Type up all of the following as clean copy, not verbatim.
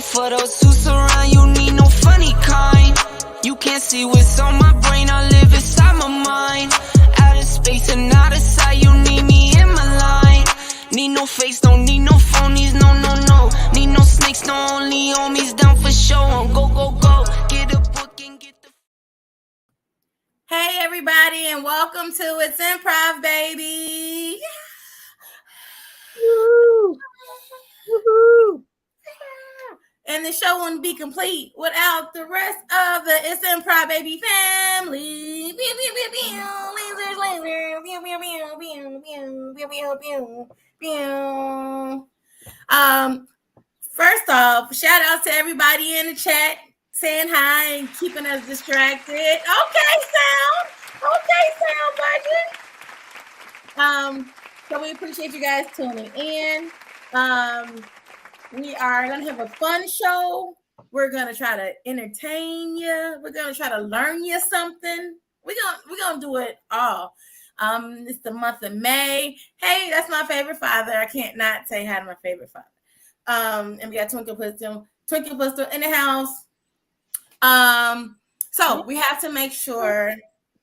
For those who surround you, need no funny kind. You can't see what's on my brain, I live inside my mind. Out of space and out of sight, you need me in my line. Need no face, don't need no phonies, no, no, no. Need no snakes, no only homies, down for show. On go, go, go, get a book and get the... Hey everybody, and welcome to It's Improv, baby. Woo. Woo-hoo. And the show wouldn't be complete without the rest of the It's Improv, baby family. First off, shout out to everybody in the chat saying hi and keeping us distracted. Okay, budget. So we appreciate you guys tuning in. We are going to have a fun show. We're going to try to entertain you. We're going to try to learn you something. We're going to do it all. It's the month of May. Hey, that's my favorite father. I can't not say hi to my favorite father. And we got Twinkle Pistol in the house. So we have to make sure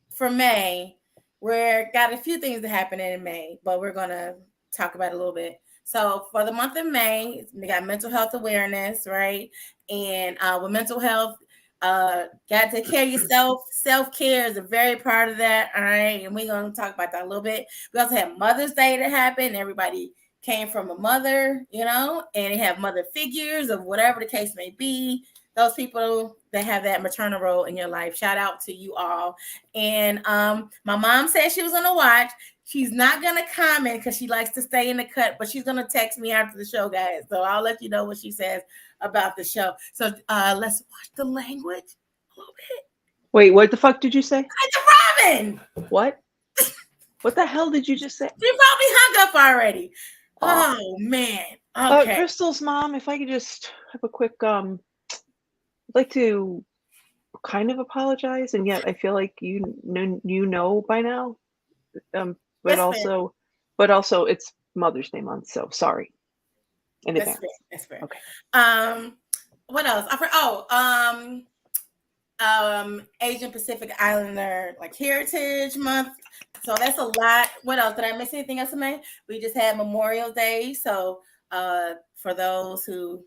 for May, we're got a few things that happen in May, but we're going to talk about it a little bit. So for the month of May, we got mental health awareness, right? And with mental health, got to take care of yourself. Self-care is a very part of that, all right? And we're going to talk about that a little bit. We also have Mother's Day that happened. Everybody came from a mother, and they have mother figures of whatever the case may be. Those people that have that maternal role in your life, shout out to you all. And my mom said she was going to watch. She's not going to comment because she likes to stay in the cut, but she's going to text me after the show, guys. So I'll let you know what she says about the show. So let's watch the language a little bit. Wait, what the fuck did you say? It's Robin. What? What the hell did you just say? She probably hung up already. Oh man. Okay. Crystal's mom, if I could just have a quick, I'd like to kind of apologize, and yet I feel like you know by now. But That's also it's Mother's Day month, so sorry in advance. fair. That's fair. Okay. What else? Asian Pacific Islander like Heritage Month. So that's a lot. What else? Did I miss anything else in May? We just had Memorial Day. So for those who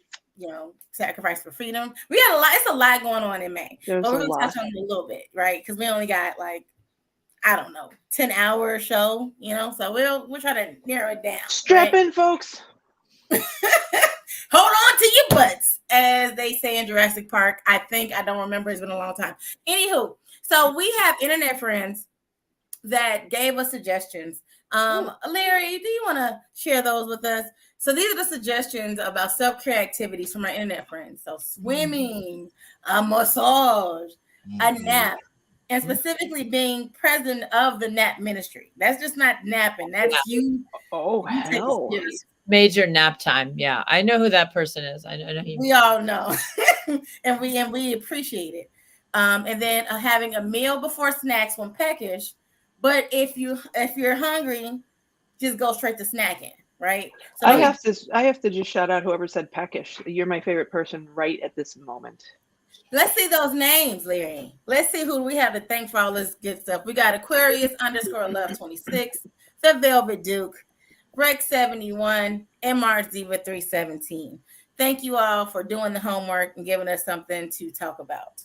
sacrifice for freedom, we had a lot. It's a lot going on in May. There's but we're a gonna lot. touch on it a little bit, right? Because we only got like, I don't know, 10-hour show, so we'll try to narrow it down. Strap in, folks. Hold on to your butts, as they say in Jurassic Park. I don't remember. It's been a long time. Anywho, so we have internet friends that gave us suggestions. Larry, do you want to share those with us? So these are the suggestions about self-care activities from our internet friends. So swimming, a massage, a nap, and specifically being president of the nap ministry. That's just not napping. That's you. Oh, hell. Major nap time. Yeah, I know who that person is. I know he. We all know, and we appreciate it. And then having a meal before snacks when peckish, but if you're hungry, just go straight to snacking, right? So I have to just shout out whoever said peckish. You're my favorite person right at this moment. Let's see those names, Larry. Let's see who we have to thank for all this good stuff. We got Aquarius_Love26, The Velvet Duke, Rex71, and Mars Diva 317. Thank you all for doing the homework and giving us something to talk about.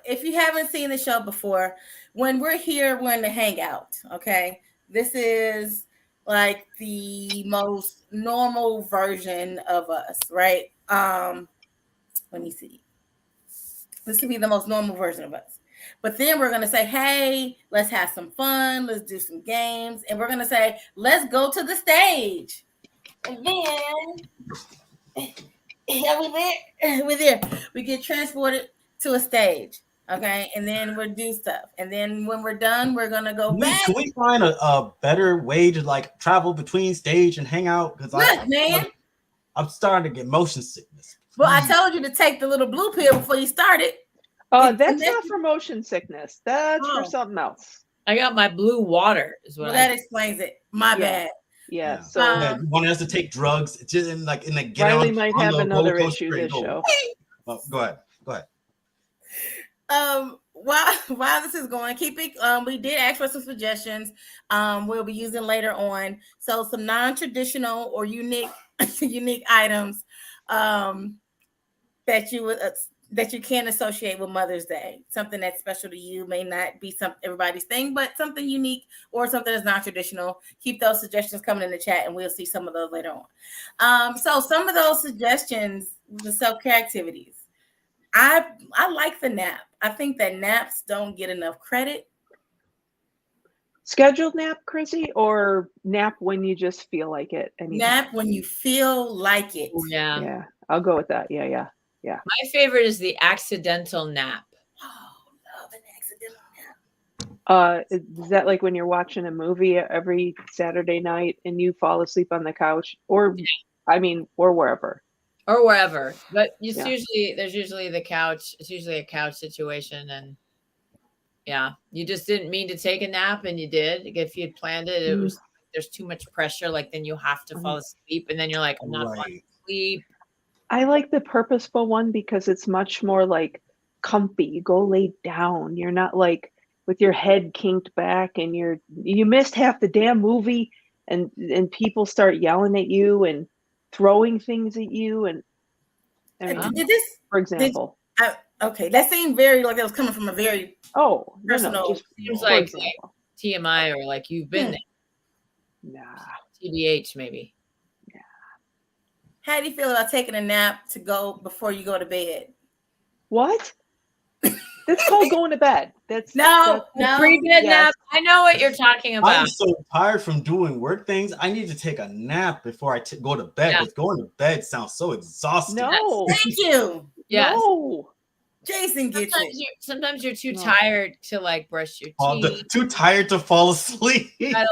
If you haven't seen the show before, when we're here, we're in the hangout. Okay, this is like the most normal version of us, right? Let me see. This would be the most normal version of us. But then we're going to say, hey, let's have some fun. Let's do some games. And we're going to say, let's go to the stage. And then we're there. We get transported to a stage. Okay. And then we'll do stuff. And then when we're done, we're going to go back. Can we find a better way to like travel between stage and hang out? Because I'm starting to get motion sickness. Well, I told you to take the little blue pill before you started. That's not for motion sickness. That's for something else. I got my blue water. That explains it. My bad. Yeah. So you want us to take drugs? Just in the get Riley on, might on have the another roller coaster issue this show. Oh, go ahead. While this is going, keep it. We did ask for some suggestions. We'll be using later on. So some non-traditional or unique items that you can associate with Mother's Day. Something that's special to you may not be everybody's thing, but something unique or something that's non-traditional. Keep those suggestions coming in the chat, and we'll see some of those later on. So some of those suggestions, the self-care activities. I like the nap. I think that naps don't get enough credit. Scheduled nap, Chrissy, or nap when you just feel like it? Nap when you feel like it. Yeah. Yeah, I'll go with that. Yeah. My favorite is the accidental nap. Oh, love an accidental nap. Is that like when you're watching a movie every Saturday night and you fall asleep on the couch, or wherever? Or wherever, but there's usually the couch. It's usually a couch situation, and you just didn't mean to take a nap, and you did. If you had planned it, there's too much pressure. Like then you have to fall asleep, and then you're like, I'm not falling asleep. I like the purposeful one because it's much more like comfy. You go lay down. You're not like with your head kinked back, and you missed half the damn movie, and people start yelling at you and throwing things at you, and for example, that seemed very like it was coming from a very personal. Seems like TMI or like you've been there. Nah. TBH maybe. Yeah. How do you feel about taking a nap to go before you go to bed? What? That's called going to bed. That's pre-bed nap. I know what you're talking about. I'm so tired from doing work things. I need to take a nap before I go to bed. Because going to bed sounds so exhausting. No, thank you. Yes. No. Jason gets it. Sometimes you're too tired to like brush your teeth. Too tired to fall asleep. You gotta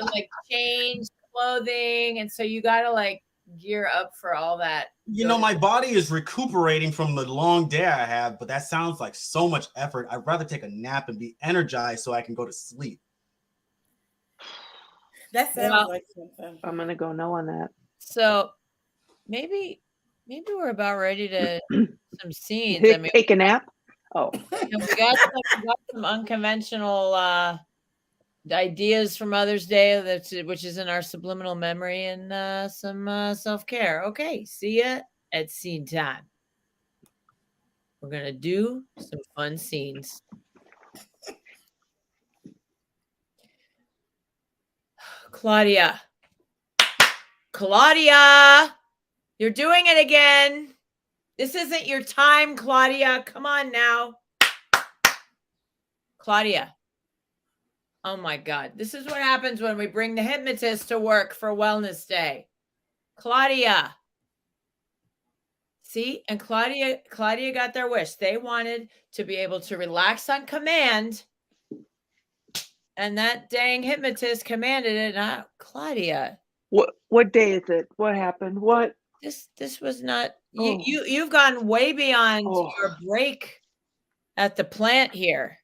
like change clothing, and so you gotta like gear up for all that. You know, my body is recuperating from the long day I have, but that sounds like so much effort. I'd rather take a nap and be energized so I can go to sleep. That sounds like something. I'm gonna go no on that. So maybe we're about ready to some scenes. I mean, take a nap. Oh, we got some unconventional ideas from Mother's Day, which is in our subliminal memory, and some self-care. Okay, see ya at scene time. We're gonna do some fun scenes. Claudia, you're doing it again. This isn't your time, Claudia. Come on now. Claudia. Oh my God. This is what happens when we bring the hypnotist to work for Wellness Day. Claudia. See, and Claudia got their wish. They wanted to be able to relax on command. And that dang hypnotist commanded it. Not Claudia. What day is it? What happened? What? This was not you've gone way beyond your break at the plant here.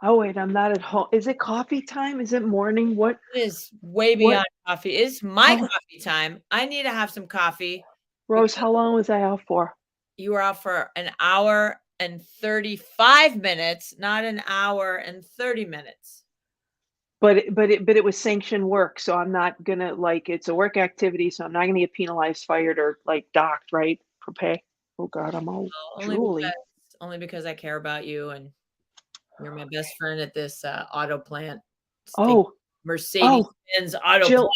Oh wait, I'm not at home. Is it coffee time? Is it morning? What? It is way beyond coffee. It's my coffee time. I need to have some coffee. Rose, how long was I out for? You were out for an hour and 35 minutes, not an hour and 30 minutes. But it was sanctioned work, so I'm not gonna it's a work activity, so I'm not gonna get penalized, fired, or docked, right? For pay. Oh God, I'm all drooly. Only because I care about you and you're my best friend at this auto plant. Mercedes-Benz auto plant.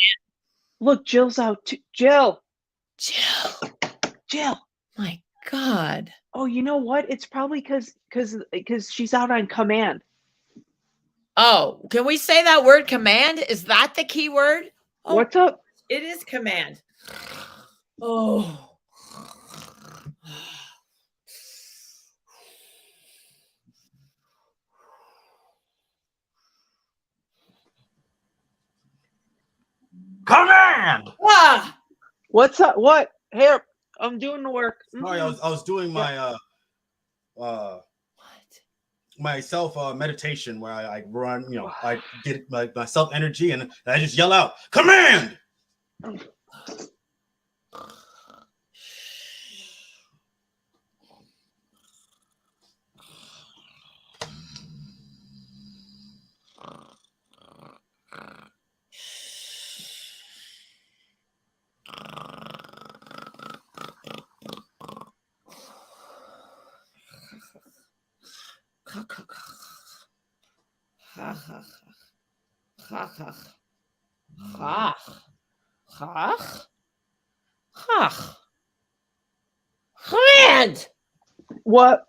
Look, Jill's out too. Jill. My God. Oh, you know what? It's probably because she's out on command. Oh, can we say that word command? Is that the key word? Oh, what's up? It is command. Oh. Command! Ah! What's up? What? Here, I'm doing the work. Sorry, I was doing my my self meditation where I run, I get my self energy and I just yell out, command! Command! What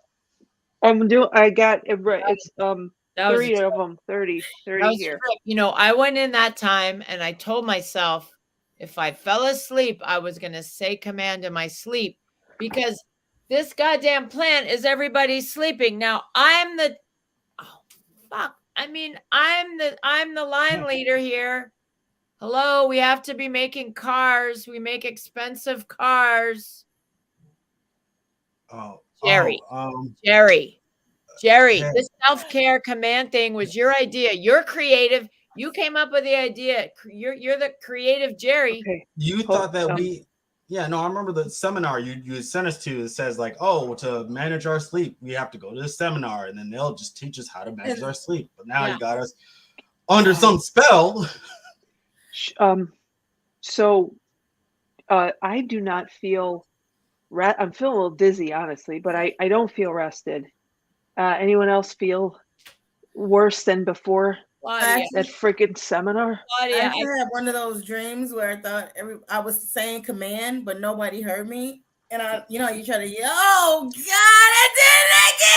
I'm doing? I got it's 30 of them. 30 here. I went in that time and I told myself if I fell asleep, I was going to say command in my sleep because this goddamn plant is everybody sleeping. Now I'm the line leader here. Hello, we have to be making cars. We make expensive cars. Jerry, this self-care command thing was your idea. You're creative. You came up with the idea. You're the creative Jerry. Okay. You thought that I remember the seminar you sent us to. It says to manage our sleep, we have to go to the seminar and then they'll just teach us how to manage our sleep. But now you got us under some spell. So I do not feel I'm feeling a little dizzy, honestly, but I don't feel rested. Anyone else feel worse than before that freaking seminar? I actually had one of those dreams where I thought I was saying command, but nobody heard me. And you try to yell, oh God, I did it again!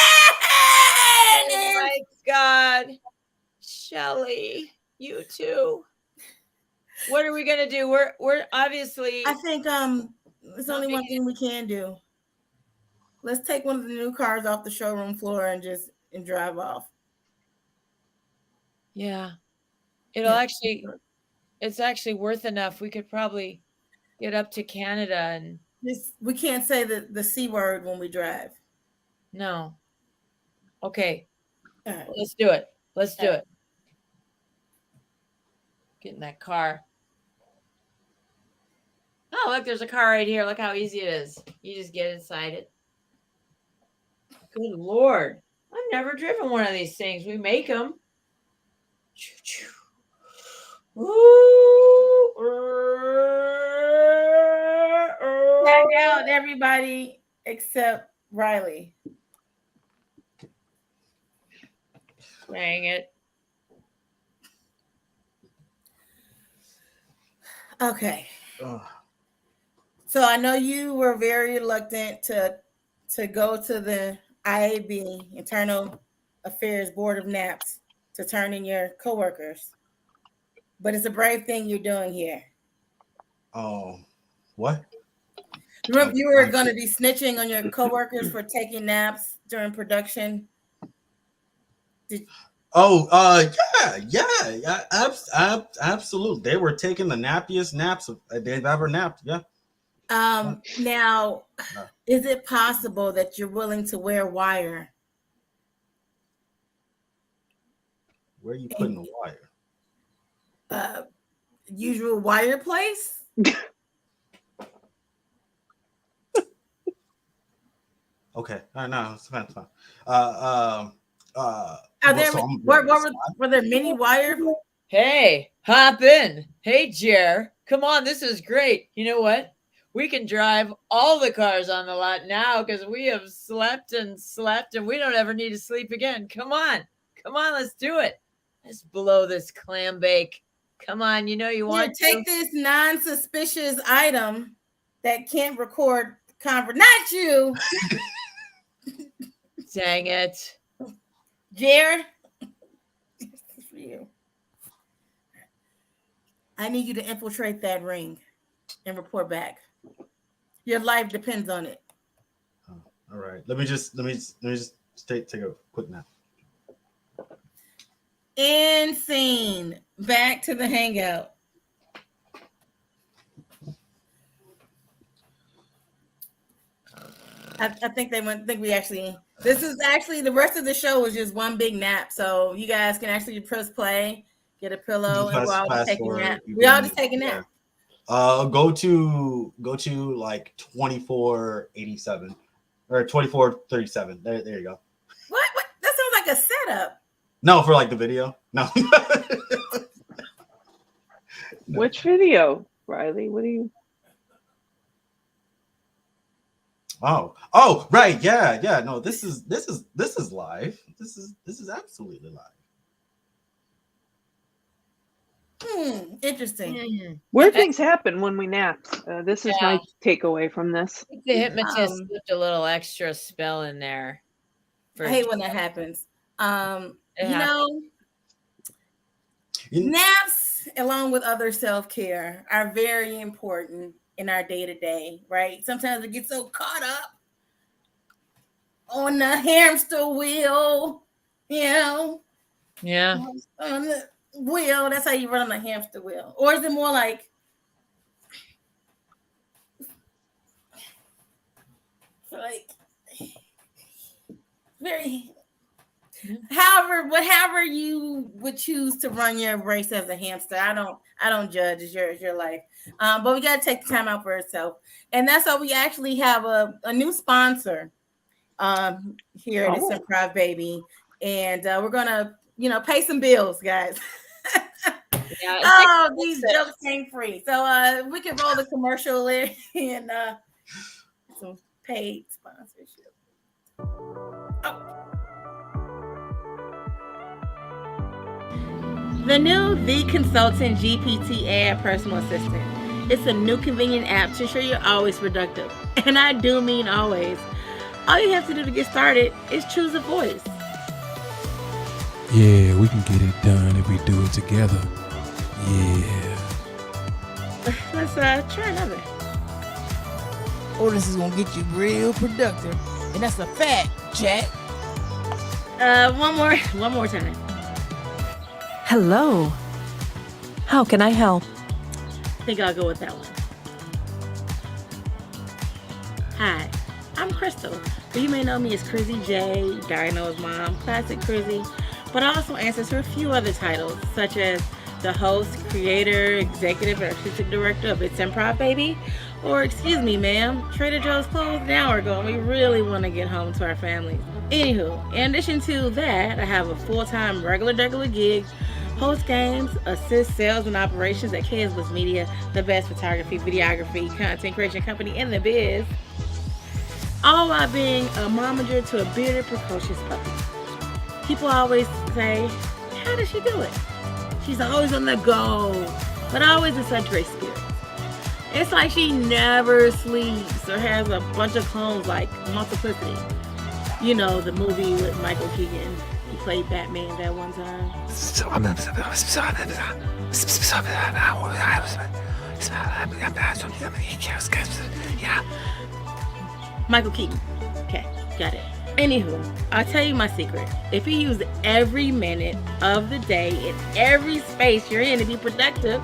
Oh my God. Shelly, you too. What are we gonna do? We're obviously. I think there's only one thing we can do. Let's take one of the new cars off the showroom floor and drive off. Yeah, it's actually worth enough. We could probably get up to Canada and We can't say the C word when we drive. no. Okay. All right. Let's do it. Let's do it. Get in that car. Oh, look, there's a car right here. Look how easy it is. You just get inside it. Good Lord. I've never driven one of these things. We make them. Back out, everybody except Riley. Dang it. Okay. So I know you were very reluctant to go to the IAB, Internal Affairs Board of NAPS, to turn in your coworkers. But it's a brave thing you're doing here. Oh, what? Remember, you were going to be snitching on your coworkers for taking naps during production. Yeah, absolutely. They were taking the nappiest naps they've ever napped. Yeah. Now, is it possible that you're willing to wear wire? Where are you putting the wire? Usual wire place? Okay. No, it's fine. Were there many wire? Hey, hop in. Hey, Jer. Come on, this is great. You know what? We can drive all the cars on the lot now because we have slept and we don't ever need to sleep again. Come on, let's do it. Let's blow this clam bake. Come on, you know you want to. Take this non-suspicious item that can't record conversation. Not you. Dang it. Jared. This is for you. I need you to infiltrate that ring and report back. Your life depends on it. All right. Let me just take a quick nap. And scene. Back to the hangout. I think this is actually the rest of the show was just one big nap. So you guys can actually press play, get a pillow, and we're all just taking a nap. We all just taking a nap. Go to like 2487 or 2437. There you go. What? That sounds like a setup. No, for like the video. No. No. Which video, Riley? What are you? Oh, right. Yeah. No, this is live. This is absolutely live. Interesting. Weird things happen when we nap. This is my takeaway from this. The hypnotist slipped a little extra spell in there. I hate when that happens. Naps, along with other self-care, are very important in our day-to-day, right? Sometimes we get so caught up on the hamster wheel, Yeah. On the wheel. That's how you run on the hamster wheel. Or is it more like very however you would choose to run your race as a hamster. I don't judge. It's your life. But we gotta take the time out for itself. And that's why we actually have a new sponsor here at this Improv Baby. And we're gonna pay some bills, guys. These jokes ain't free. So we can roll the commercial in and some paid sponsorship. The new The Consultant GPT AI Personal Assistant. It's a new convenient app to ensure you're always productive. And I do mean always. All you have to do to get started is choose a voice. Yeah, we can get it done if we do it together. Yeah. Let's try another. Oh, this is gonna get you real productive. And that's a fact, chat. One more time. Hello. How can I help? I think I'll go with that one. Hi, I'm Crystal, but you may know me as Crizzy J, Dino's mom, Classic Crizzy, but I also answer to a few other titles, such as the host, creator, executive, and artistic director of It's Improv, baby. Or, excuse me, ma'am, Trader Joe's closed an hour ago and we really want to get home to our families. Anywho, in addition to that, I have a full-time regular gig, host games, assist sales and operations at KS Bliss Media, the best photography, videography, content creation company in the biz. All while being a momager to a bearded, precocious puppy. People always say, how does she do it? She's always on the go, but always in such great spirits. It's like she never sleeps or has a bunch of clones like Multiplicity. You know, the movie with Michael Keegan. He played Batman that one time. Yeah. Michael Keaton. Okay, got it. Anywho, I'll tell you my secret. If you use every minute of the day in every space you're in to be productive,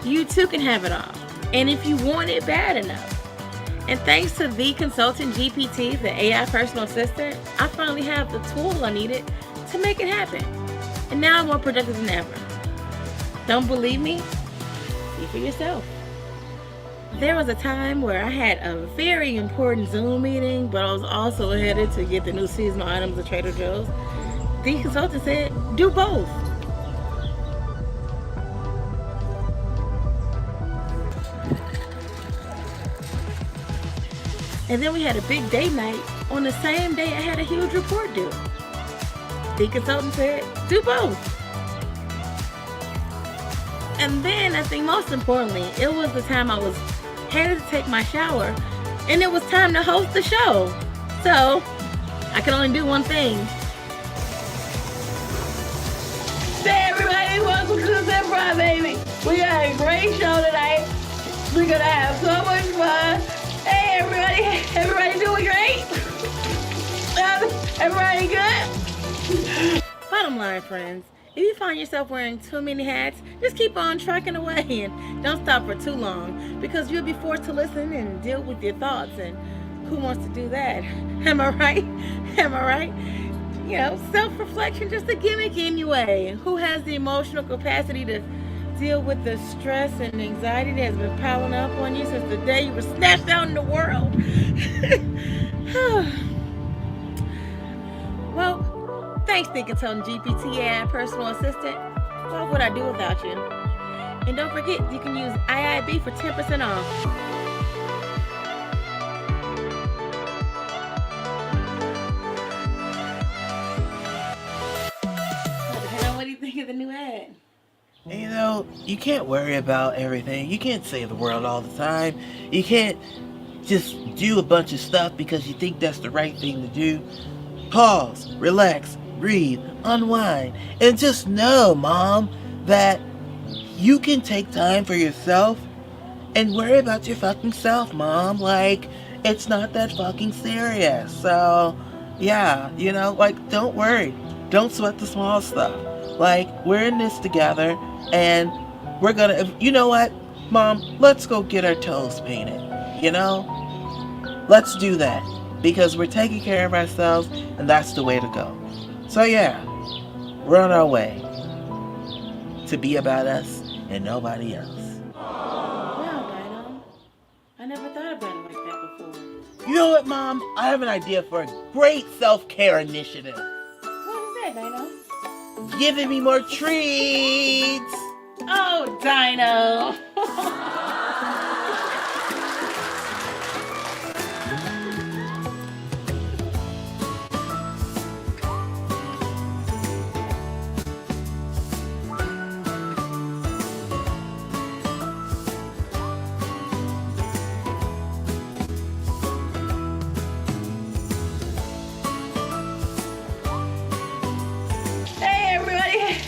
you too can have it all. And if you want it bad enough. And thanks to the Consultant GPT, the AI personal assistant, I finally have the tool I needed to make it happen. And now I'm more productive than ever. Don't believe me? See for yourself. There was a time where I had a very important Zoom meeting, but I was also headed to get the new seasonal items at Trader Joe's. The consultant said, do both. And then we had a big date night on the same day I had a huge report due. The consultant said, do both. And then, I think most importantly, it was the time I was headed to take my shower, and it was time to host the show. So, I could only do one thing. Hey everybody, welcome to the Improv, baby. We got a great show tonight. We're gonna have so much fun. Hey everybody doing great? Everybody good? Bottom line, friends, if you find yourself wearing too many hats, just keep on trucking away and don't stop for too long, because you'll be forced to listen and deal with your thoughts, and who wants to do that? Am I right? Am I right? You know, self-reflection, just a gimmick anyway. Who has the emotional capacity to deal with the stress and anxiety that has been piling up on you since the day you were snatched out in the world? Well, thanks, the Consultant GPT and personal assistant. What would I do without you? And don't forget, you can use IIB for 10% off. What do you think of the new ad? You know, you can't worry about everything. You can't save the world all the time. You can't just do a bunch of stuff because you think that's the right thing to do. Pause, relax, breathe, unwind, and just know, Mom, that you can take time for yourself and worry about your fucking self, Mom. Like, it's not that fucking serious. So, yeah, you know, like, don't worry. Don't sweat the small stuff. Like, we're in this together, and we're gonna, you know what, Mom, let's go get our toes painted, you know? Let's do that, because we're taking care of ourselves, and that's the way to go. So yeah, we're on our way to be about us and nobody else. Wow, Dino. I never thought about it like that before. You know what, Mom? I have an idea for a great self-care initiative. What is that, Dino? Giving me more treats! Oh, Dino!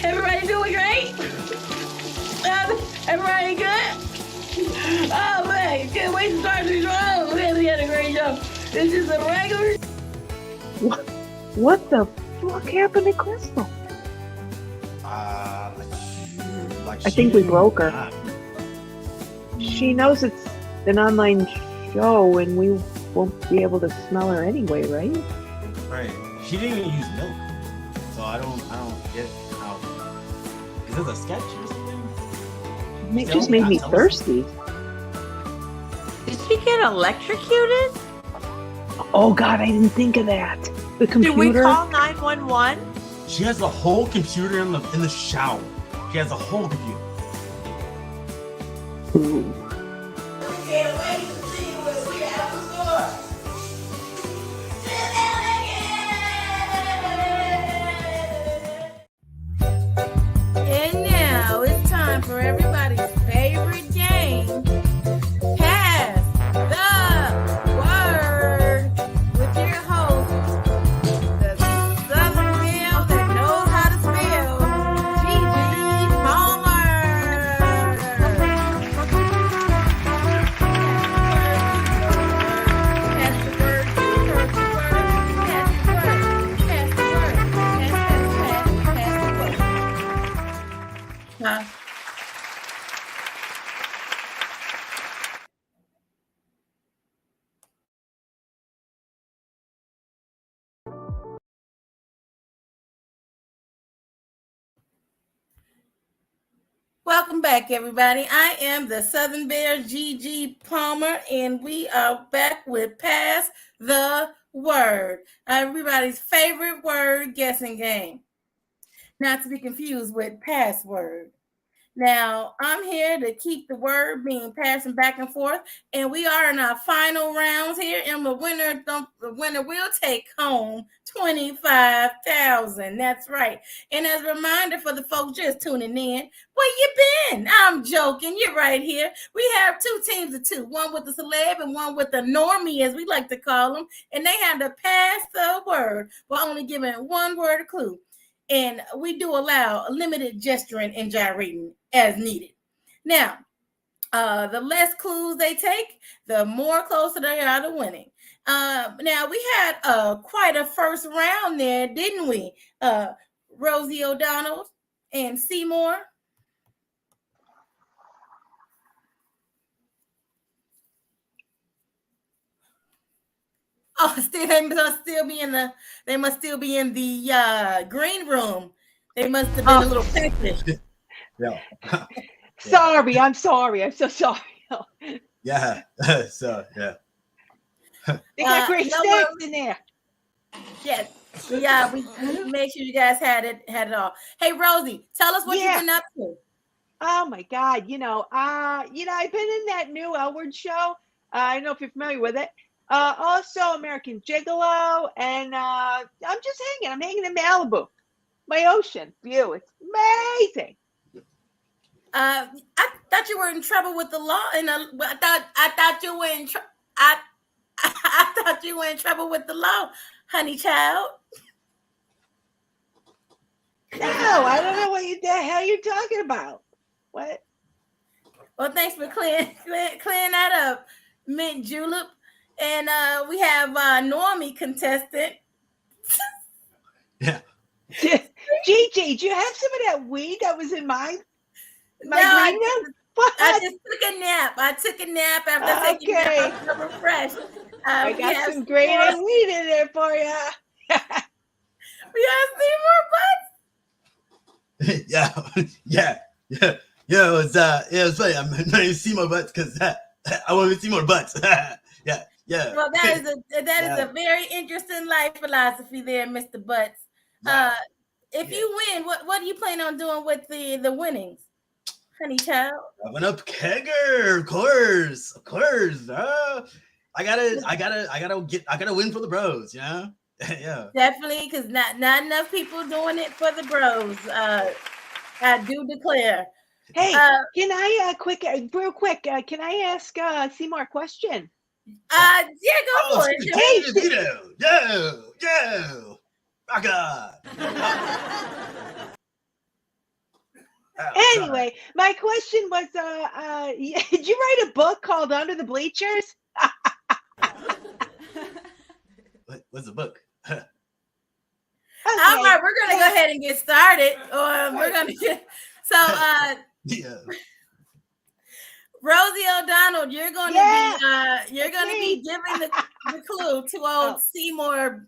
Everybody doing great? Everybody good? Oh man, can't wait to start the show. Man, we had a great show. This is a regular. What the fuck happened to Crystal? I think we broke her. She knows it's an online show and we won't be able to smell her anyway, right? Right. She didn't even use milk, so I don't get how. Is this a sketch or something? It just made me thirsty. Did she get electrocuted? Oh God, I didn't think of that. The computer. Did we call 911? She has the whole computer in the shower. She has a whole computer. Ooh. Can't wait to see what we have in store. And now it's time for everybody's favorite game. Pass the word with your host, the Southern Bill that knows how to spell, Gigi Palmer. Pass the word, pass the word, pass the word, pass the word, pass the word. Huh? Welcome back, everybody. I am the Southern Bear, Gigi Palmer, and we are back with Pass the Word, everybody's favorite word guessing game. Not to be confused with password. Now, I'm here to keep the word being passing back and forth, and we are in our final rounds here, and the winner will take home $25,000. That's right. And as a reminder for the folks just tuning in, where you been? I'm joking. You're right here. We have two teams of two, one with the celeb and one with the normie, as we like to call them, and they had to pass the word while only giving one word clue. And we do allow limited gesturing and gyrating as needed. Now, the less clues they take, the more closer they are to winning. Now, we had quite a first round there, didn't we? Rosie O'Donnell and Seymour. Oh, they must still be in the green room. They must have been a little peckish. Yeah. Sorry, I'm sorry. I'm so sorry. Yeah. So yeah. They got great snacks in there. Yes. Yeah, we make sure you guys had it all. Hey, Rosie, tell us what you've been up to. Oh my God, I've been in that new Elwood show. I don't know if you're familiar with it. Also American Gigolo, and I'm just hanging. I'm hanging in Malibu. My ocean view. It's amazing. I thought you were in trouble with the law, and I thought you were in I thought you were in trouble with the law, honey child. No, I don't know what the hell you're talking about. What? Well, thanks for clearing that up, Mint Julep. And we have Normie contestant. Yeah. Gigi, do you have some of that weed that was in my No, I just took a nap. I took a nap after taking a nap. I'm so refreshed. I got some great weed in there for you. We have Seymour Butts. Yeah. It was funny. I'm not even Seymour Butts because I want to see more butts. Yeah. Well, that is a very interesting life philosophy there, Mr. Butts. If you win, what do you plan on doing with the winnings, honey child? Having up kegger, of course. I gotta win for the bros, Yeah. Definitely, because not enough people doing it for the bros. I do declare. Hey, can I real quick? Can I ask Seymour a question? Yeah, go for it. Hey, yo, rock on. Anyway, my question was, did you write a book called Under the Bleachers? What's the book? Okay. All right, we're gonna go ahead and get started. We're gonna get Rosie O'Donnell, you're gonna be giving the clue to old Seymour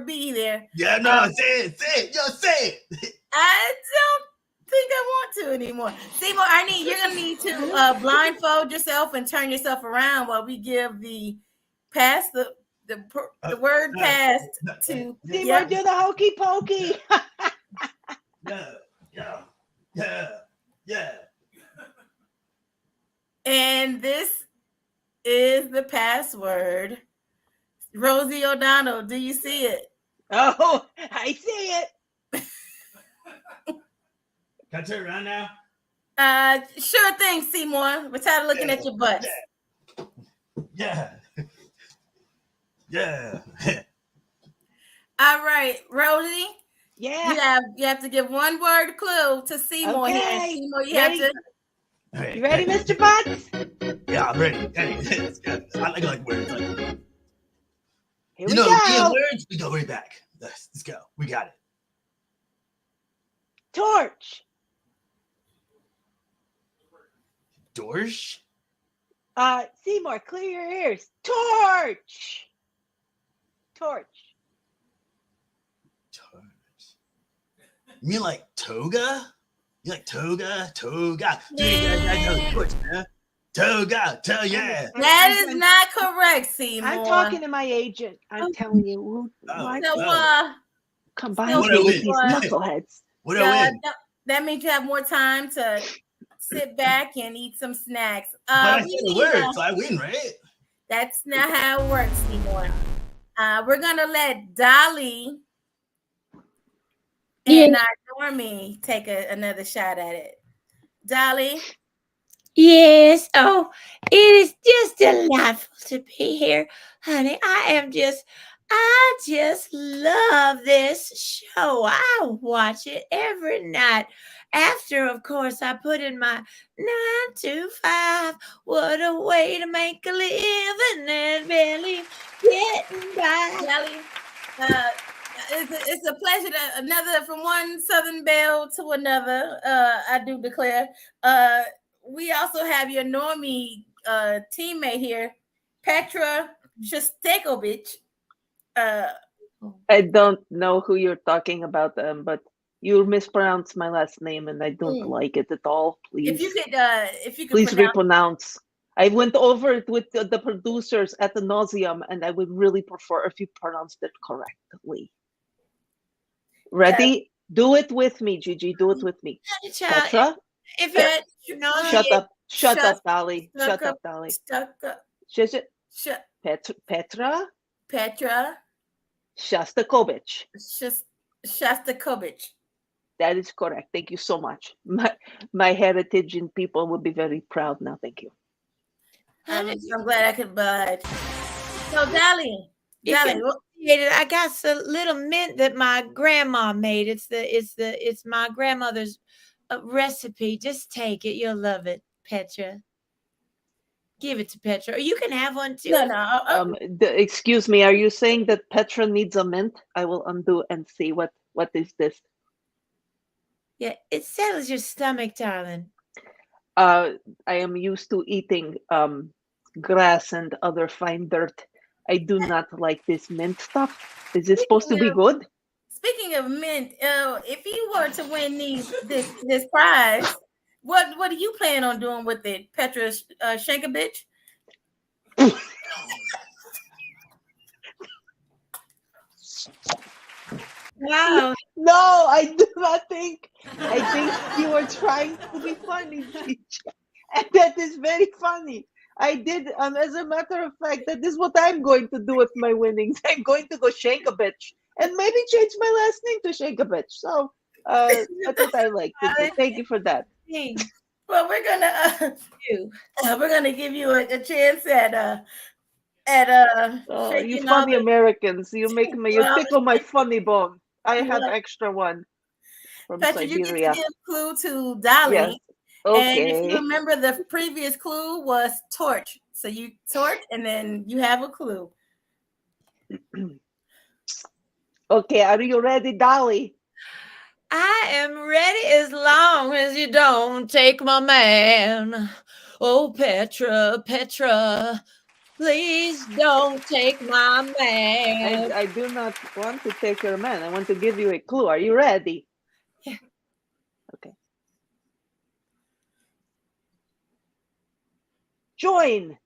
B there. Yeah, no, say it, yo, say it. I don't think I want to anymore. Seymour, you're gonna need to blindfold yourself and turn yourself around while we give the word past to Seymour. Do the hokey pokey. Yeah. And this is the password. Rosie O'Donnell, do you see it? Oh, I see it. Can I turn around now? Sure thing, Seymour. We're tired of looking at your butts. Yeah. All right, Rosie. Yeah. You have to give one word clue to Seymour here. And Seymour, you have to. You ready, Mr. Butts? Yeah, I'm ready. Hey, I like words. Here we go. Words, we go right back. Let's go. We got it. Torch. Dorsch? Seymour, clear your ears. Torch. You mean like toga? You like toga? Toga, yeah. That is not correct, Seymour. I'm talking to my agent. I'm telling you. Combine What with these knuckleheads. What I win? That means you have more time to sit back and eat some snacks. But I said the word, so I win, right? That's not how it works, Seymour. We're gonna let Dolly and Normie take another shot at it. Dolly. Yes. Oh, it is just delightful to be here, honey. I just love this show. I watch it every night. After, of course, I put in my 9 to 5. What a way to make a living and barely getting by. Dolly, it's a pleasure to from one Southern Belle to another. I do declare. We also have your Normie teammate here, Petra Shostakovich. I don't know who you're talking about, but you mispronounced my last name, and I don't like it at all. Please, if you could please repronounce. I went over it with the producers at the nauseum, and I would really prefer if you pronounced it correctly. Ready? Do it with me, Gigi. Do it with me. Petra? Shut up, Dolly. Shut up, Dolly. Petra Shostakovich. Shostakovich. That is correct. Thank you so much. My heritage and people will be very proud now. Thank you. I'm glad I could budge. So, Dolly, I got some little mint that my grandma made. It's my grandmother's recipe. Just take it. You'll love it, Petra. Give it to Petra. Or you can have one too. No. Excuse me. Are you saying that Petra needs a mint? I will undo and see what is this. Yeah, it settles your stomach, darling. I am used to eating grass and other fine dirt. I do not like this mint stuff. Is it supposed to be good? Speaking of mint, if you were to win this prize, what do you plan on doing with it, Petra Shankovich? Wow. No, I do not think. I think you are trying to be funny, Gigi. And that is very funny. I did, as a matter of fact, that is what I'm going to do with my winnings. I'm going to go Shankovich and maybe change my last name to Shankovich. So that's what I like to do. Thank you for that. Well, we're gonna give you a chance at you funny Americans. You tickle my funny bone. I have extra one from Petra, Siberia. you get to give clue to Dolly. Yes. Okay. And if you remember, the previous clue was torch. So you torch, and then you have a clue. Okay, are you ready, Dolly? I am ready as long as you don't take my man. Oh, Petra, Petra, please don't take my man. I do not want to take your man. I want to give you a clue. Are you ready? Yeah. Okay. Join.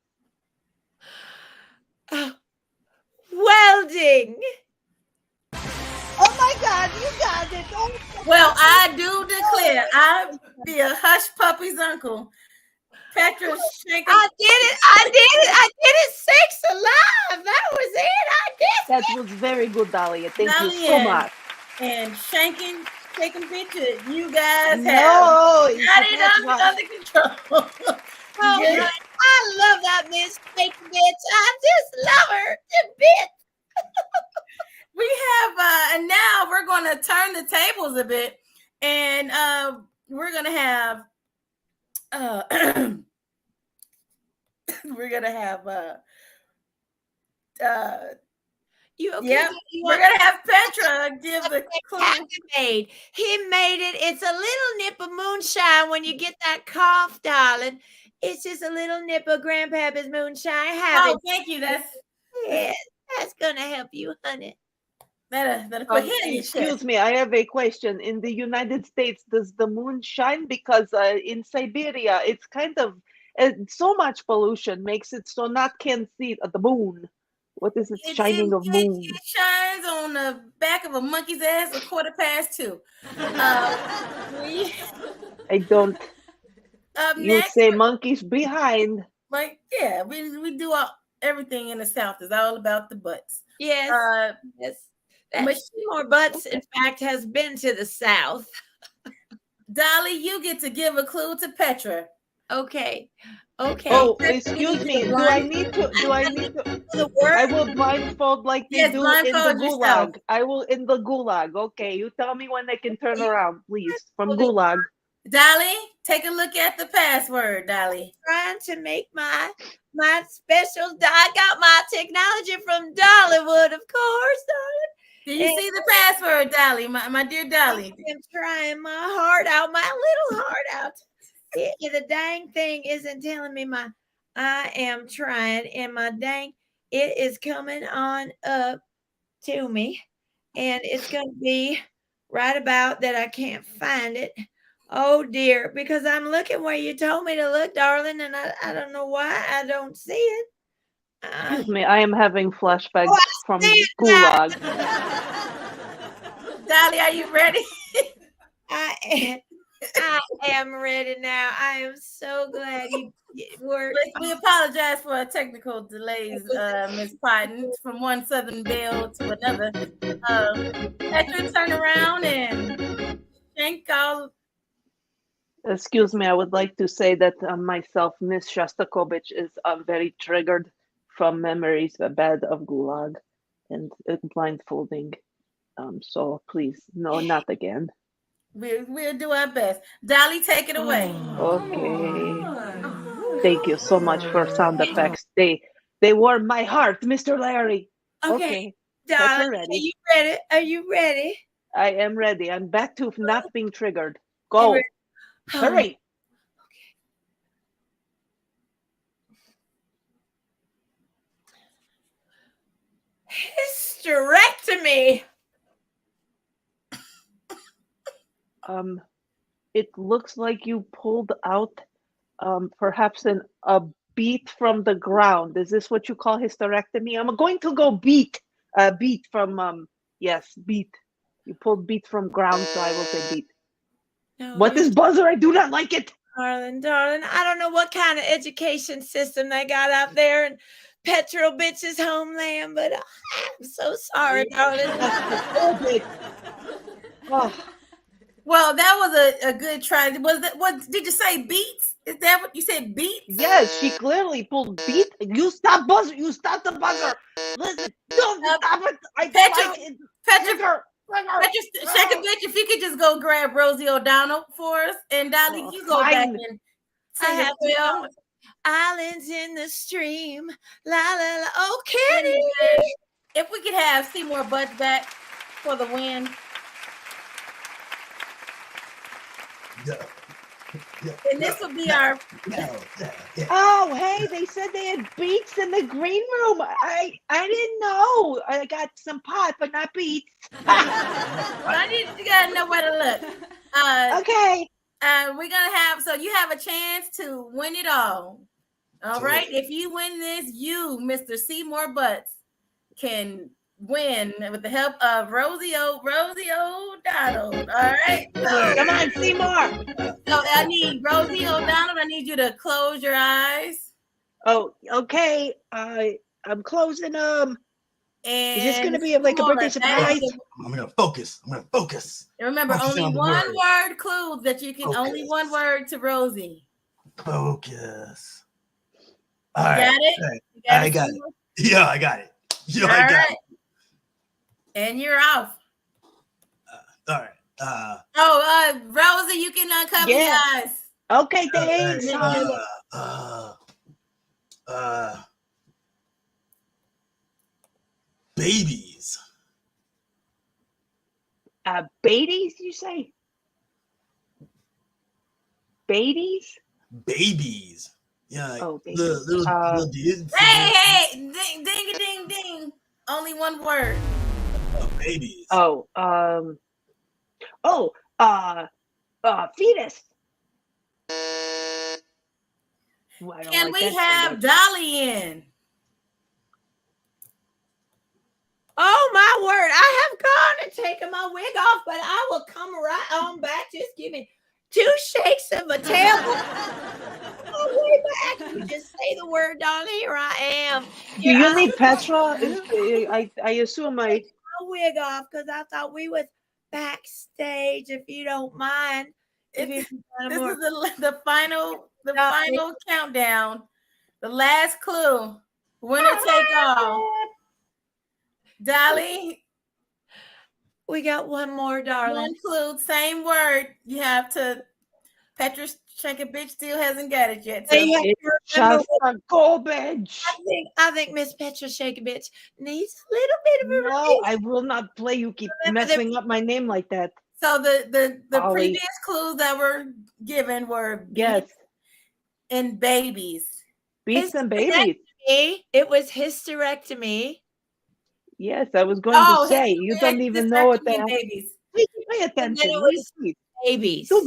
Welding. Oh my God, you got it. Oh, Well, I do declare I'll be a hush puppy's uncle. Petra shaking. I did it. Sakes alive. That was it. I did that was very good, Dahlia. Thank you Dahlia so much. And shaking bitches. You guys have No, you got it can't run. under control. Oh, Yeah. I love that Miss Fake Bitch. I just love her to bits. We have and now we're going to turn the tables a bit, and we're going to have we're going to have You okay? yeah, we're going to have Petra give the clue. He made it. It's a little nip of moonshine when you get that cough, darling. It's just a little nip of Grandpapa's moonshine. Have Oh, it. thank you. That's gonna help you, honey. That'll put hit in your Excuse chest. me, I have a question. In the United States, does the moon shine? Because in Siberia, it's kind of so much pollution makes it so not can see the moon. What is it shining of moon? It shines on the back of a monkey's ass 2:15. I don't. You Next, say monkeys behind. like yeah, we do everything in the South is all about the butts. Yes, yes. More butts, in fact, has been to the South. Dolly, you get to give a clue to Petra. Okay. Okay. Oh, excuse me. Do I need to? I will blindfold like they do in the gulag. I will in the gulag. Okay, you tell me when I can turn around, please. From gulag. Dolly, take a look at the password, Dolly. Trying to make my special. I got my technology from Dollywood, of course, darling. Do you see the password, Dolly? My dear Dolly. I'm trying my heart out, my little heart out. The dang thing isn't telling me I am trying, and my dang, it is coming on up to me, and it's going to be right about that I can't find it. Oh dear, because I'm looking where you told me to look, darling, and I don't know why I don't see it. Excuse me, I am having flashbacks from gulag. Dolly, are you ready? I am ready now. I am so glad you worked. We apologize for technical delays, Ms. Pydon, from one Southern Belle to another. Petra, turn around and thank all. Excuse me, I would like to say that myself, Miss Shostakovich, is very triggered from memories bad of gulag and blindfolding. So please, no, not again. We'll do our best. Dolly, take it away. Okay. Thank you so much for sound effects. They warm my heart, Mr. Larry. Okay. Darling, ready. are you ready? Are you ready? I am ready. I'm back to not being triggered. Go. Hurry. Hysterectomy. It looks like you pulled out perhaps a beat from the ground. Is this what you call hysterectomy? I'm going to go beat from yes, beat. You pulled beat from ground, so I will say beat. No, what is buzzer? I do not like it. Darling, I don't know what kind of education system they got out there in Petro Bitch's homeland, but I'm so sorry, darling. Oh. Well, that was a good try. What did you say? Beats? Is that what you said? Beats? Yes, she clearly pulled beat. You stop buzzer. You stop the buzzer. Listen, don't stop it. I don't like it. Petra, shake a bitch. If you could just go grab Rosie O'Donnell for us, and Dolly, you go back and I have 12 islands in the stream. La la la. Oh, Kenny. If we could have Seymour Butts back for the win. And this will be our. Oh, hey, they said they had beets in the green room. I didn't know. I got some pot, but not beets. You gotta know where to look. Okay. We're gonna have, so you have a chance to win it all. All right. If you win this, you, Mr. Seymour Butts, can win with the help of Rosie O'Donnell. All right. So, come on, Seymour. So I need Rosie O'Donnell. I need you to close your eyes. Oh, okay. I'm closing them. And is this going to be like a birthday surprise? I'm gonna focus. And remember, only one word clue that you can. Focus. Only one word to Rosie. Focus. All right. Got it? I got it. Yeah, I got it. Yeah, I got it. And you're off. All right. Rosie, you can uncover your eyes. Okay, thanks. Babies. Babies, you say? Babies? Babies. Yeah. Babies. The little dudes. Hey, ding, ding, ding, ding. Only one word. Babies. Fetus. Can we have Dolly in? Oh my word, I have gone and taken my wig off, but I will come right on back. Just give me 2 shakes of a tail. I'll way back. You just say the word, Dolly. Here I am. Do you need Petra? I assume my wig off because I thought we was backstage. If you don't mind, this is the final countdown. The last clue. Winner take all. Dolly, we got one more, darling. One clue, same word. You have to. Petra Bitch still hasn't got it yet. So it's just a garbage. I think Miss Petra Bitch needs a little bit of a No, I will not play. You keep messing up my name like that. So the previous clues that were given were beets and babies. Beets and babies. It was hysterectomy. Yes, I was going to say you don't even know what that babies. Please pay attention. Babies. Do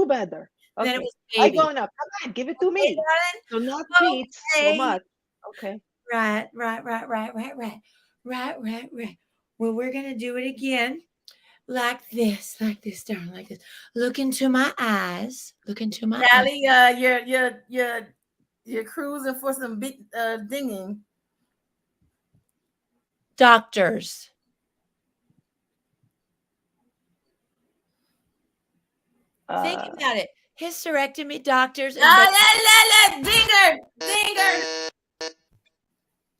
better. Okay. Then it was I'm going up. Come on, give it to me. So not beats so much. Okay. Right. Well, we're gonna do it again. Like this, darling, like this. Look into my eyes. Dolly, you're cruising for some big dinging. Doctors. Think about it. Hysterectomy, doctors. Dinger.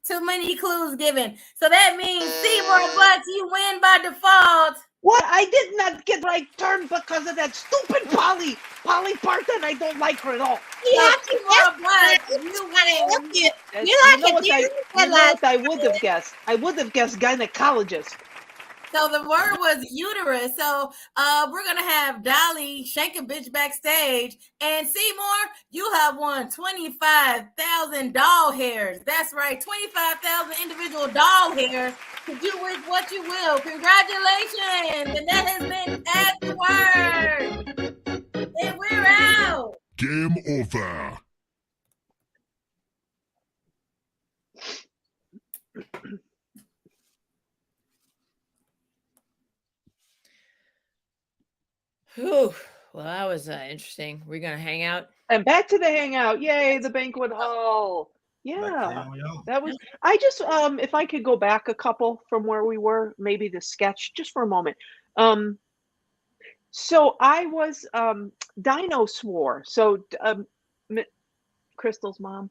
Too many clues given. So that means Seymour Butts, you win by default. What? I did not get right turn because of that stupid Polly Parton. I don't like her at all. I would have guessed. I would have guessed gynecologist. So the word was uterus. So we're gonna have Dolly shank a bitch backstage, and Seymour, you have won 25,000 doll hairs. That's right, 25,000 individual doll hairs to do with what you will. Congratulations, and that has been Add the Word, and we're out. Game over. Whew. Well, that was interesting. We're gonna hang out. And back to the hangout. Yay, the banquet hall. Yeah, that was. I just if I could go back a couple from where we were, maybe the sketch just for a moment. So I was Dino swore. So Crystal's mom.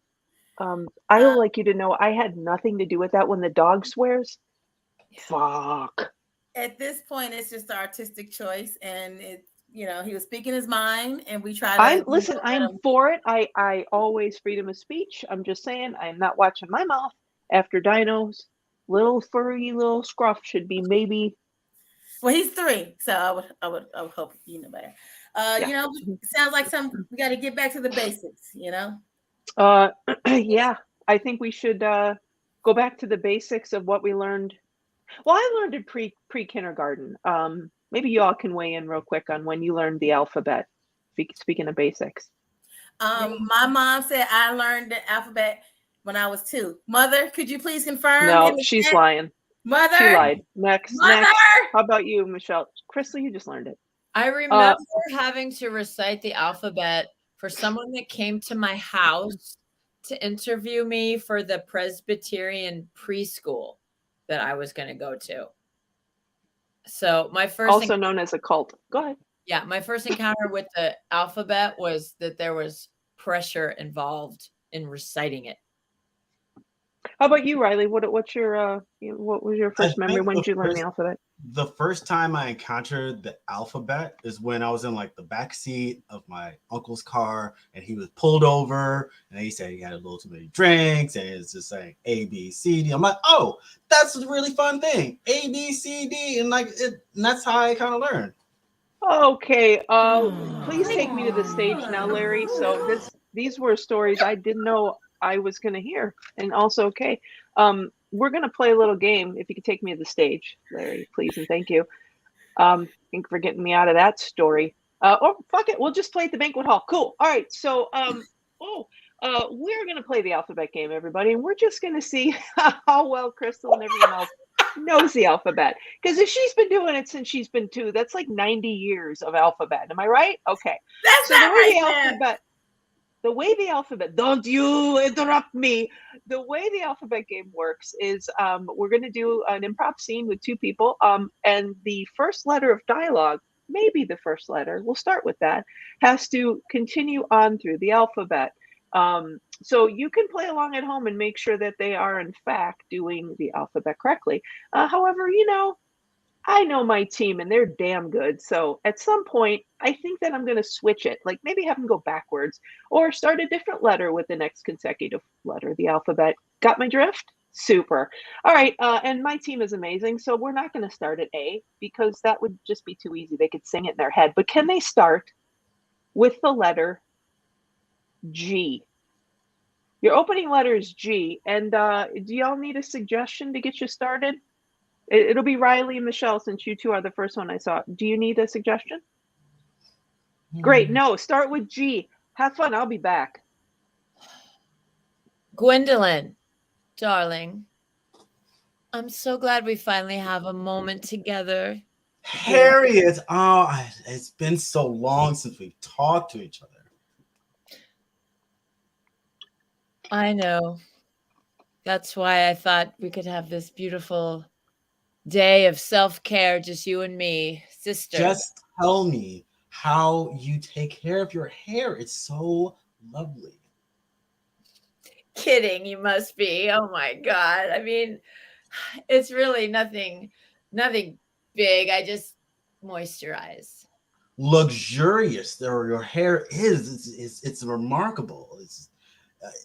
I would like you to know I had nothing to do with that when the dog swears. Yeah. Fuck. At this point, it's just an artistic choice, and it's, he was speaking his mind, and we try to listen. I'm for it. I always freedom of speech. I'm just saying I'm not watching my mouth after Dino's little furry little scruff should be maybe Well, he's 3, so I would hope you know better. You know, sounds like we got to get back to the basics. You know. Yeah, I think we should go back to the basics of what we learned. Well, I learned in pre-kindergarten. Maybe you all can weigh in real quick on when you learned the alphabet. Speaking of basics. My mom said I learned the alphabet when I was 2. Mother, could you please confirm? No, she's lying. Mother, she lied. Next. Mother! How about you, Michelle? Crystal, you just learned it. I remember having to recite the alphabet for someone that came to my house to interview me for the Presbyterian preschool that I was going to go to. So my first also known as a cult. Go ahead. Yeah, my first encounter with the alphabet was that there was pressure involved in reciting it. How about you, Riley? What was your first memory? When did you learn the alphabet? The first time I encountered the alphabet is when I was in like the back seat of my uncle's car, and he was pulled over, and he said he had a little too many drinks, and it's just saying A, B, C, D. I'm like, oh, that's a really fun thing, A, B, C, D, and and that's how I kind of learned. Okay, please take me to the stage now, Larry. So these were stories I didn't know I was going to hear, and also okay. We're going to play a little game. If you could take me to the stage, Larry, please, and thank you. Thank you for getting me out of that story. Oh, fuck it, we'll just play at the banquet hall. Cool. All right. So, we're going to play the alphabet game, everybody, and we're just going to see how well Crystal and everyone else knows the alphabet. Because if she's been doing it since she's been 2, that's like 90 years of alphabet. Am I right? Okay. That's not right. The way the alphabet, don't you interrupt me. The way the alphabet game works is we're going to do an improv scene with 2 people. And the first letter of dialogue, maybe the first letter, we'll start with that, has to continue on through the alphabet. So you can play along at home and make sure that they are, in fact, doing the alphabet correctly. However, I know my team and they're damn good. So at some point, I think that I'm going to switch it, like maybe have them go backwards or start a different letter with the next consecutive letter of the alphabet. Got my drift? Super. All right. And my team is amazing. So we're not going to start at A because that would just be too easy. They could sing it in their head. But can they start with the letter G? Your opening letter is G. And do y'all need a suggestion to get you started? It'll be Riley and Michelle, since you 2 are the first one I saw. Do you need a suggestion? Great. No, start with G. Have fun. I'll be back. Gwendolyn, darling, I'm so glad we finally have a moment together. Harriet, it's been so long since we've talked to each other. I know. That's why I thought we could have this beautiful day of self-care, just you and me, sister. Just tell me how you take care of your hair. It's so lovely. Kidding, you must be. Oh my God. I mean, it's really nothing big. I just moisturize. Luxurious. Your hair is. It's remarkable.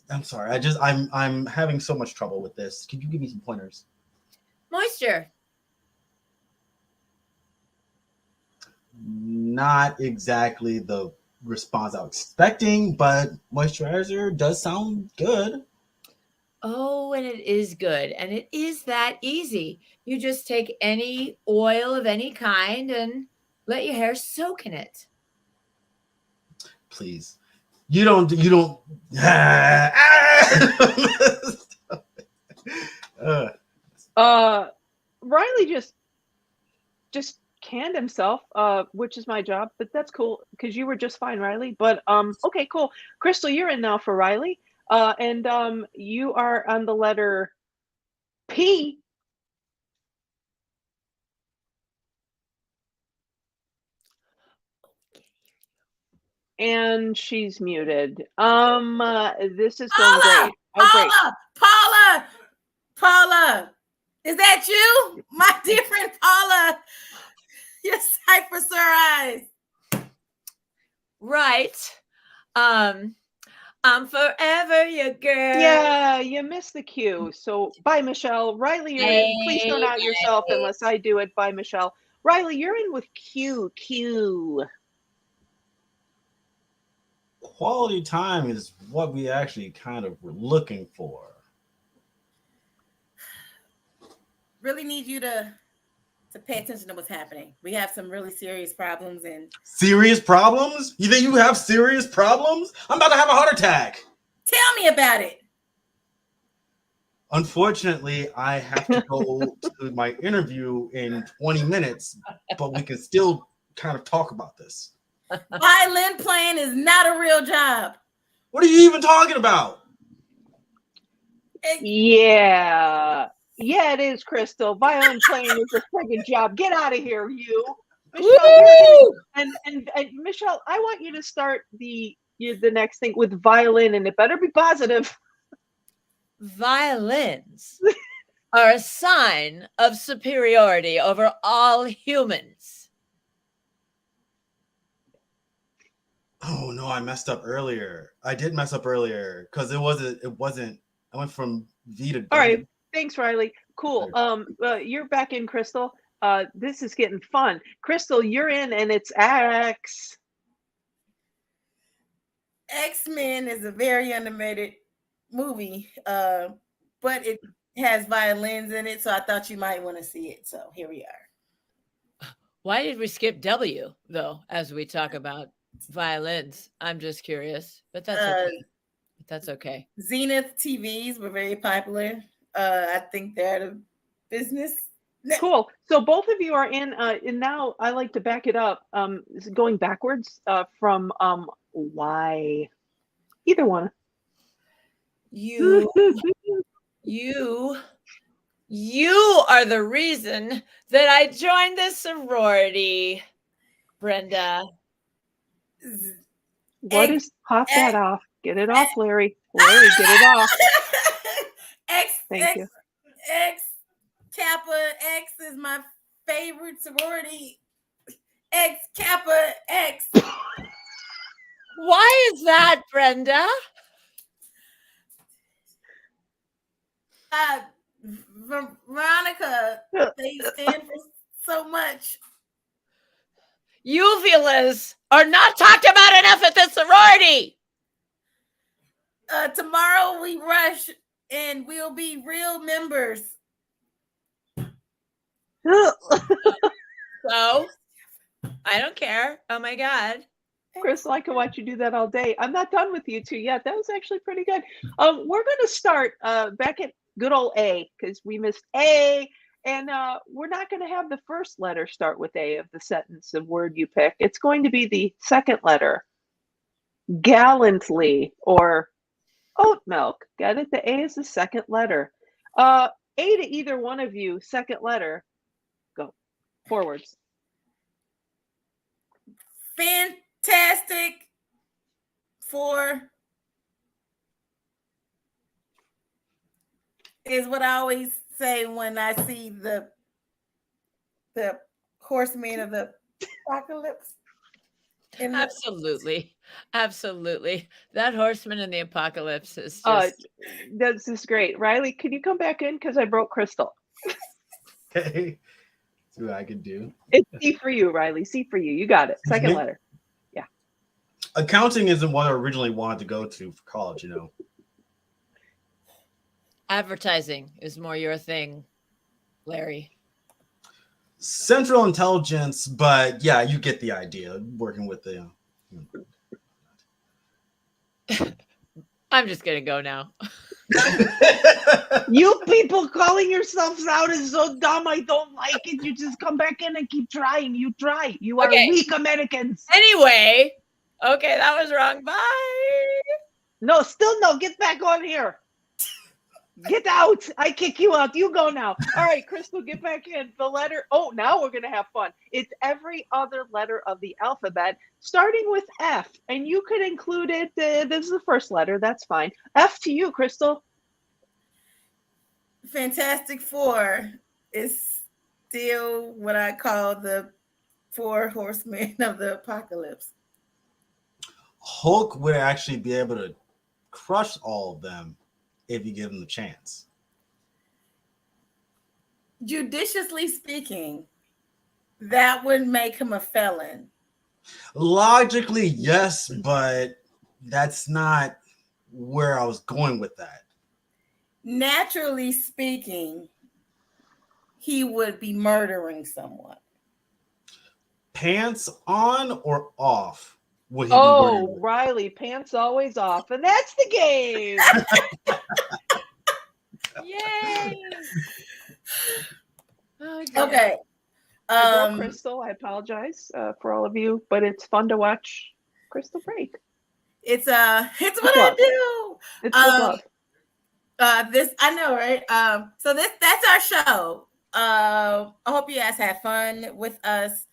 I'm sorry. I'm having so much trouble with this. Could you give me some pointers? Moisture. Not exactly the response I was expecting, but moisturizer does sound good. Oh, and it is good. And it is that easy. You just take any oil of any kind and let your hair soak in it. Please. You don't Riley just canned himself, which is my job, but that's cool because you were just fine, Riley. But okay, cool. Crystal, you're in now for Riley. And you are on the letter P. And she's muted. This is going great. Paula, is that you? My dear friend Paula. Your sight for sore eyes. Right. I'm forever your girl. Yeah, you missed the cue. So bye, Michelle. Riley, you're in. Please don't out yourself unless I do it. Bye, Michelle. Riley, you're in with Q. Q. Quality time is what we actually kind of were looking for. Really need you to pay attention to what's happening. We have some really serious problems and Serious problems? You think you have serious problems? I'm about to have a heart attack. tell me about it. Unfortunately, I have to go to my interview in 20 minutes, but we can still kind of talk about this. Violin playing is not a real job. What are you even talking about? Yeah. Yeah, it is, Crystal. Violin playing is a friggin' job. Get out of here, you. Michelle, and Michelle, I want you to start the next thing with violin, and it better be positive. Violins are a sign of superiority over all humans. Oh no, I messed up earlier. I did mess up earlier because it wasn't. I went from V to W. All right, thanks, Riley. Cool. You're back in, Crystal. This is getting fun. Crystal, you're in, and it's X. X-Men is a very animated movie, but it has violins in it, so I thought you might want to see it. So here we are. Why did we skip W though? As we talk about violins, I'm just curious, but that's okay. That's okay. Zenith TVs were very popular. I think they're the business. Cool. So both of you are in, and now I like to back it up, going backwards from Y. Either one. You are the reason that I joined this sorority, Brenda. What is? Pop that off. Get it off, Larry. Larry, get it off. Thank you. X Kappa X is my favorite sorority. X Kappa X. Why is that, Brenda? Veronica, they stand for so much. Uvulas are not talked about enough at the sorority. Tomorrow we rush and we'll be real members. So, I don't care. Oh my God. Crystal, I can watch you do that all day. I'm not done with you two yet. That was actually pretty good. We're going to start back at good old A, because we missed A, and we're not going to have the first letter start with A of the sentence of word you pick. It's going to be the second letter. Gallantly, or oat milk. Get it? The A is the second letter. A to either one of you, second letter. Go. Forwards. Fantastic Four is what I always say when I see the horsemen of the apocalypse. Absolutely. Absolutely. That horseman in the apocalypse is just... This is great. Riley, can you come back in? Because I broke Crystal. Okay. See what I can do. It's C for you, Riley. C for you. You got it. Second letter. Yeah. Accounting isn't what I originally wanted to go to for college, Advertising is more your thing, Larry. Central intelligence, but yeah, you get the idea. Working with the... I'm just going to go now. You people calling yourselves out is so dumb. I don't like it. You just come back in and keep trying. You try. You are weak Americans. Anyway. Okay, that was wrong. Bye. No, still no. Get back on here. Get out. I kick you out. You go now. All right, Crystal, get back in. The letter. Oh, now we're going to have fun. It's every other letter of the alphabet, starting with F. And you could include it. This is the first letter. That's fine. F to you, Crystal. Fantastic Four is still what I call the four horsemen of the apocalypse. Hulk would actually be able to crush all of them if you give him the chance. Judiciously speaking, that would make him a felon. Logically, yes, but that's not where I was going with that. Naturally speaking, he would be murdering someone. Pants on or off? Would he be wearing? Oh, Riley, pants always off, and that's the game. Yay! Okay. I broke Crystal. I apologize for all of you, but it's fun to watch Crystal break. It's what I do. It's love. This I know, right? So that's our show. I hope you guys had fun with us.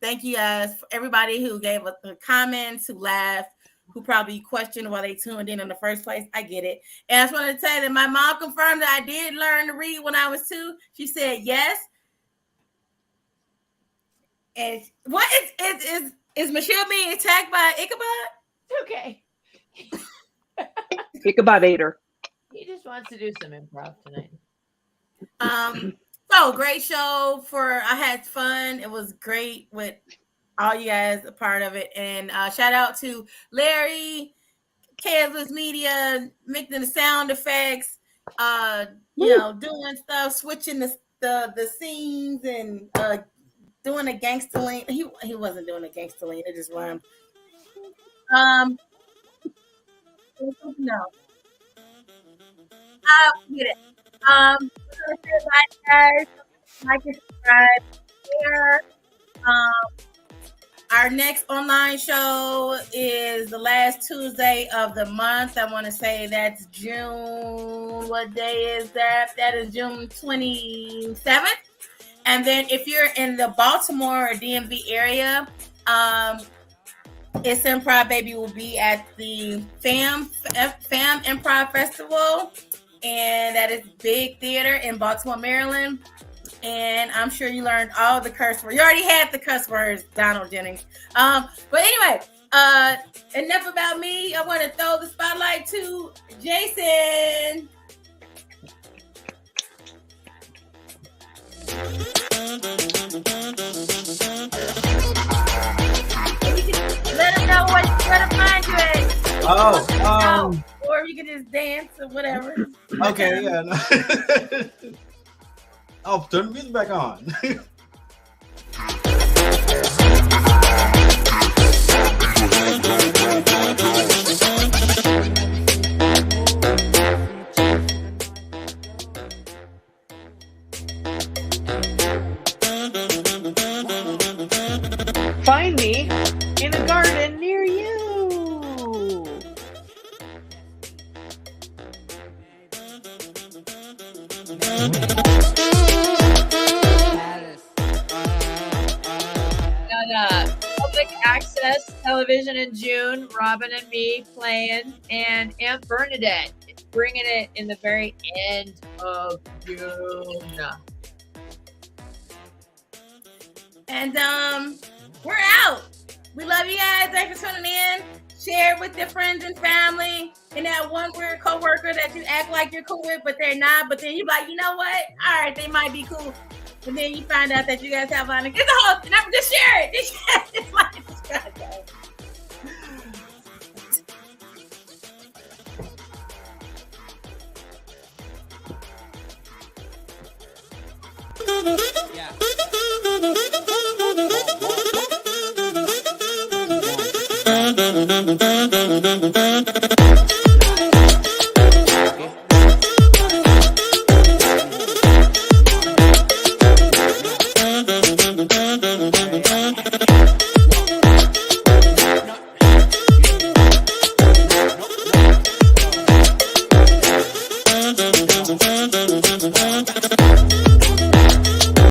Thank you guys for everybody who gave us the comments, who laughed, who probably questioned why they tuned in the first place. I get it. And I just wanted to tell you that my mom confirmed that I did learn to read when I was 2. She said yes. And what is Michelle being attacked by Ichabod? Okay. Ichabod-ator. He just wants to do some improv tonight. So great show. I had fun. It was great with all you guys a part of it. And shout out to Larry, Kazless Media, making the sound effects, doing stuff, switching the scenes and doing a gangster lean. He wasn't doing a gangster lean, it just rhymed. No. Get it. Bye, guys. Like and subscribe here. Our next online show is the last Tuesday of the month. I want to say that's June. What day is that? That is June 27th. And then if you're in the Baltimore or DMV area, It's Improv Baby will be at the FAM Improv Festival. And that is Big Theater in Baltimore, Maryland. And I'm sure you learned all the curse words. You already had the curse words, Donald Jennings. But anyway, enough about me. I want to throw the spotlight to Jason. Let them know where to find you at. Or you can just dance or whatever. Okay, yeah. Oh, turn the music back on. Find me in a garden near you. Public access television in June, Robin and me playing, and Aunt Bernadette bringing it in the very end of June. And we're out. We love you guys. Thanks for tuning in. Share it with your friends and family. And that one weird coworker that you act like you're cool with, but they're not. But then you're like, you know what? All right, they might be cool. And then you find out that you guys have fun. It's a whole. Just share it. Just share it. It's like, Yeah.